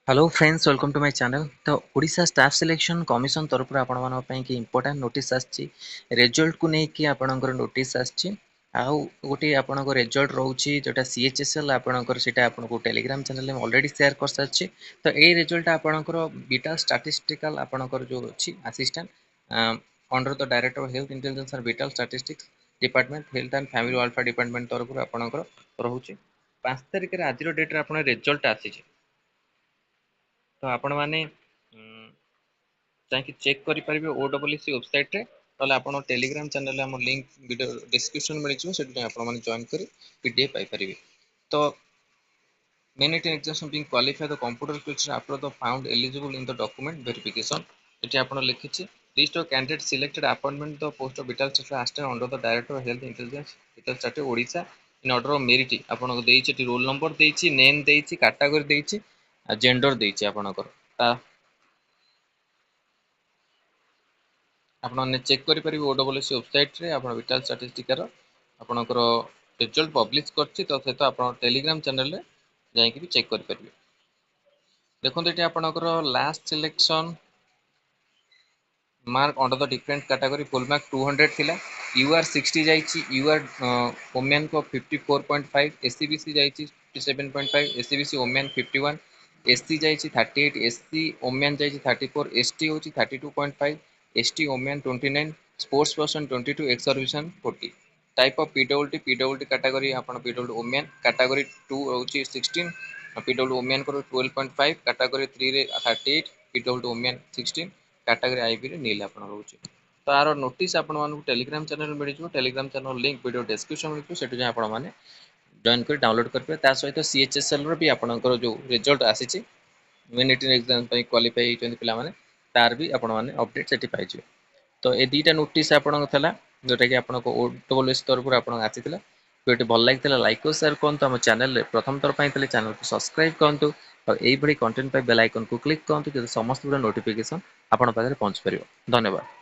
Hello friends welcome to my channel. तो Odisha staff selection commission तरफ कि इंपोर्टेंट नोटिस आछि रिजल्ट को लेकिन आपणकर नोटिस आछि आउ गोटे आपणकर रिजल्ट रोची जोटा सीएचएसएल आपणकर सेटा आपनको टेलीग्राम चैनल में ऑलरेडी शेयर कर साछि। तो ए रिजल्ट आपणकर विटा स्टैटिस्टिकल आपणकर जो अछि assistant under the director of health intelligence and whittle statistics department health and family welfare department तरफ आपणकर रहउची 5 तारिख रे आज डेट रे आपण रिजल्ट आछि। तो आपण माने जाकि चेक करि परिबे ओडब्ल्यूसी वेबसाइट रे तले आपण टेलीग्राम चैनल हम लिंक वीडियो डिस्क्रिप्शन मिल जिवो सेठी आपण माने जॉइन करी पीडीएफ पाई परिबे। तो many exams being qualified the computer skills upload the found eligible in the document verification एठी आपण लिखिछि list of candidates selected appointment the post of vital social assistant under the director of health intelligence vital state Odisha in order of merit आपण को देइछि एठी roll number देइछि name देइछि category देइछि gender देइछि आपणकर ता आपने चेक करेंगे ओडब्ल्यूसी वेबसाइट रे आप विटाल स्टैटिस्टिकार आपणकर रिजल्ट पब्लिश करछि तो सहित आप टेलीग्राम चैनल रे जाइए भी चेक करेंगे। देखो ये आपणकर last selection mark under the different category full mark 200 थिला यूआर 60 जाइछि यूआर वुमेन को 54.5 एससीबीसी जाइछि 57.5 एससीबीसी वुमेन 51 एससी जाइछि 38 एससी वुमेन जाइछि 34 एसटी होछि 32.5 ST women 29 sports person 22 ex servicemen 40 type of PWD category आपण पीडब्ल्यूडी वुमेन कैटेगरी 2 होछि 16 पीडब्ल्यूडी वुमेन को 12.5 कैटेगरी 3 रे 38 पीडब्ल्यूडी वुमेन 16 कैटेगरी आईबी रे नील आपण रहउछि। तार नोटिस आपण मानू टेलीग्राम चैनल मिल जिवो Telegram channel link video description में सेटु जे आपण माने जॉइन कर डाउनलोड करबे ता सहित सीएचएसएल रो भी आपनकर जो रिजल्ट आसीछि मिनिटरी एग्जाम पई क्वालीफाई हेचन पिला माने तार भी आपण माने अपडेट सेठी पाइ जिवो। तो ए दीटा नोटिस आपण थला जोटा कि आपण को ओडब्ल्यूएस तरफ आपण आसीथिला वीडियो भल लागितला लाइक और शेयर करंतु हम चैनल रे प्रथम तर पई तले चैनल को सब्सक्राइब करंतु और एई भली कंटेंट पई बेल आइकन को क्लिक करंतु जे समस्त वीडियो नोटिफिकेशन आपण पाखरे पहुंच परिबो। धन्यवाद।